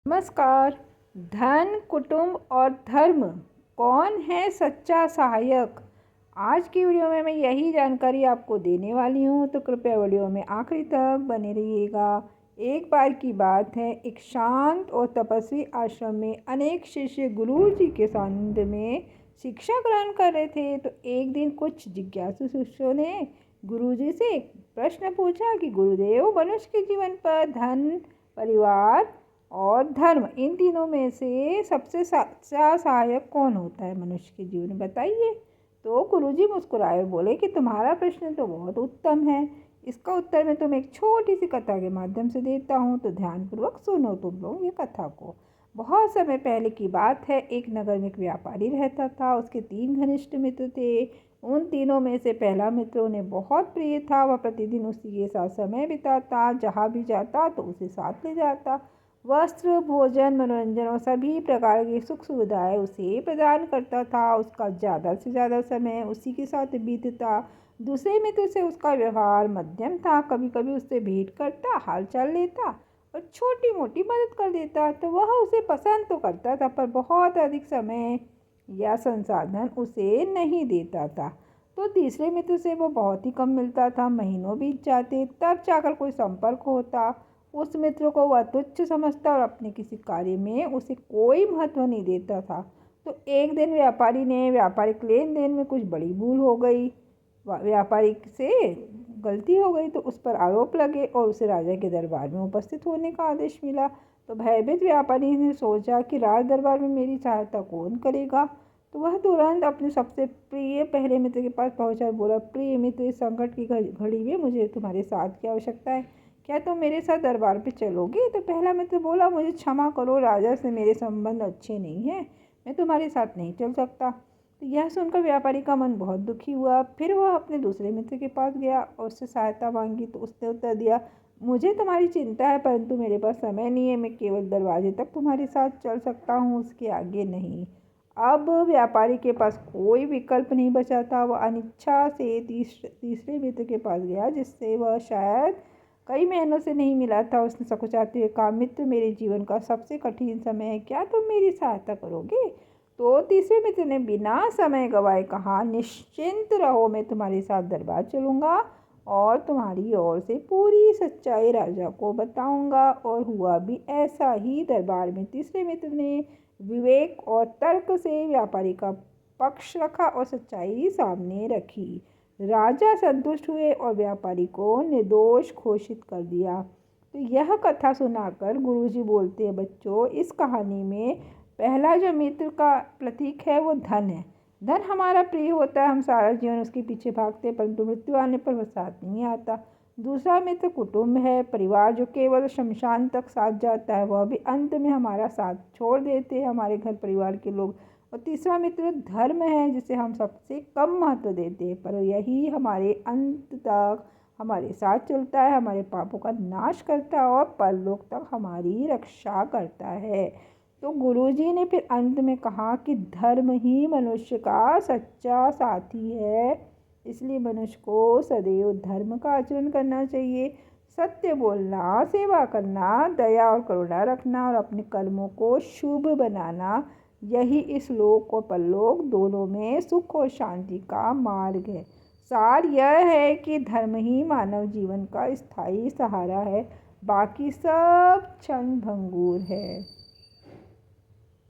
नमस्कार। धन, कुटुंब और धर्म, कौन है सच्चा सहायक? आज की वीडियो में मैं यही जानकारी आपको देने वाली हूँ, तो कृपया वीडियो में आखिरी तक बने रहिएगा। एक बार की बात है, एक शांत और तपस्वी आश्रम में अनेक शिष्य गुरु जी के सानिध्य में शिक्षा ग्रहण कर रहे थे। तो एक दिन कुछ जिज्ञासु शिष्यों ने गुरु जी से एक प्रश्न पूछा कि गुरुदेव, मनुष्य के जीवन पर धन, परिवार और धर्म, इन तीनों में से सबसे सच्चा सहायक कौन होता है मनुष्य के जीवन में, बताइए। तो गुरुजी मुस्कुराए और बोले कि तुम्हारा प्रश्न तो बहुत उत्तम है। इसका उत्तर मैं तुम्हें एक छोटी सी कथा के माध्यम से देता हूँ, तो ध्यानपूर्वक सुनो तुम लोग ये कथा को। बहुत समय पहले की बात है। एक नगर में एक व्यापारी रहता था। उसके 3 घनिष्ठ मित्र थे। उन तीनों में से पहला मित्र उन्हें बहुत प्रिय था। वह प्रतिदिन उसी के साथ समय बिताता, जहाँ भी जाता तो उसे साथ ले जाता। वस्त्र, भोजन, मनोरंजन और सभी प्रकार की सुख सुविधाएं उसे प्रदान करता था। उसका ज़्यादा से ज़्यादा समय उसी के साथ बीतता। दूसरे मित्र से उसका व्यवहार मध्यम था। कभी कभी उससे भेंट करता, हालचाल लेता और छोटी मोटी मदद कर देता, तो वह उसे पसंद तो करता था, पर बहुत अधिक समय या संसाधन उसे नहीं देता था। तो तीसरे मित्र से वो बहुत ही कम मिलता था। महीनों बीत जाते, तब जाकर कोई संपर्क होता। उस मित्र को वह तुच्छ समझता और अपने किसी कार्य में उसे कोई महत्व नहीं देता था। तो एक दिन व्यापारी ने व्यापारिक लेन देन में कुछ बड़ी भूल हो गई। व्यापारी से गलती हो गई, तो उस पर आरोप लगे और उसे राजा के दरबार में उपस्थित होने का आदेश मिला। तो भयभीत व्यापारी ने सोचा कि राज दरबार में मेरी सहायता कौन करेगा। तो वह तुरंत अपने सबसे प्रिय पहले मित्र के पास पहुंचा और बोला, प्रिय मित्र, इस संकट की घड़ी में मुझे तुम्हारे साथ की आवश्यकता है। क्या तुम मेरे साथ दरबार पे चलोगे? तो पहला मित्र बोला, मुझे क्षमा करो, राजा से मेरे संबंध अच्छे नहीं हैं, मैं तुम्हारे साथ नहीं चल सकता। तो यह सुनकर व्यापारी का मन बहुत दुखी हुआ। फिर वह अपने दूसरे मित्र के पास गया और उससे सहायता मांगी। तो उसने उत्तर दिया, मुझे तुम्हारी चिंता है, परंतु मेरे पास समय नहीं है। मैं केवल दरवाजे तक तुम्हारे साथ चल सकता हूँ, उसके आगे नहीं। अब व्यापारी के पास कोई विकल्प नहीं बचा था। वह अनिच्छा से तीसरे मित्र के पास गया, जिससे वह शायद कई महीनों से नहीं मिला था। उसने सकुचाते हुए कहा, मित्र, मेरे जीवन का सबसे कठिन समय है, क्या तुम मेरी सहायता करोगे? तो तीसरे मित्र ने बिना समय गवाए कहा, निश्चिंत रहो, मैं तुम्हारे साथ दरबार चलूँगा और तुम्हारी ओर से पूरी सच्चाई राजा को बताऊंगा। और हुआ भी ऐसा ही। दरबार में तीसरे मित्र ने विवेक और तर्क से व्यापारी का पक्ष रखा और सच्चाई सामने रखी। राजा संतुष्ट हुए और व्यापारी को निर्दोष घोषित कर दिया। तो यह कथा सुनाकर गुरुजी बोलते हैं, बच्चों, इस कहानी में पहला जो मित्र का प्रतीक है वो धन है। धन हमारा प्रिय होता है, हम सारा जीवन उसके पीछे भागते हैं, परंतु मृत्यु आने पर वह साथ नहीं आता। दूसरा मित्र कुटुंब है, परिवार, जो केवल शमशान तक साथ जाता है, वह भी अंत में हमारा साथ छोड़ देते हैं, हमारे घर परिवार के लोग। और तीसरा मित्र धर्म है, जिसे हम सबसे कम महत्व देते हैं, पर यही हमारे अंत तक हमारे साथ चलता है, हमारे पापों का नाश करता है और परलोक तक हमारी रक्षा करता है। तो गुरुजी ने फिर अंत में कहा कि धर्म ही मनुष्य का सच्चा साथी है, इसलिए मनुष्य को सदैव धर्म का आचरण करना चाहिए। सत्य बोलना, सेवा करना, दया और करुणा रखना और अपने कर्मों को शुभ बनाना, यही इस लोक और परलोक दोनों में सुख और शांति का मार्ग है। सार यह है कि धर्म ही मानव जीवन का स्थायी सहारा है, बाकी सब क्षण भंगुर है।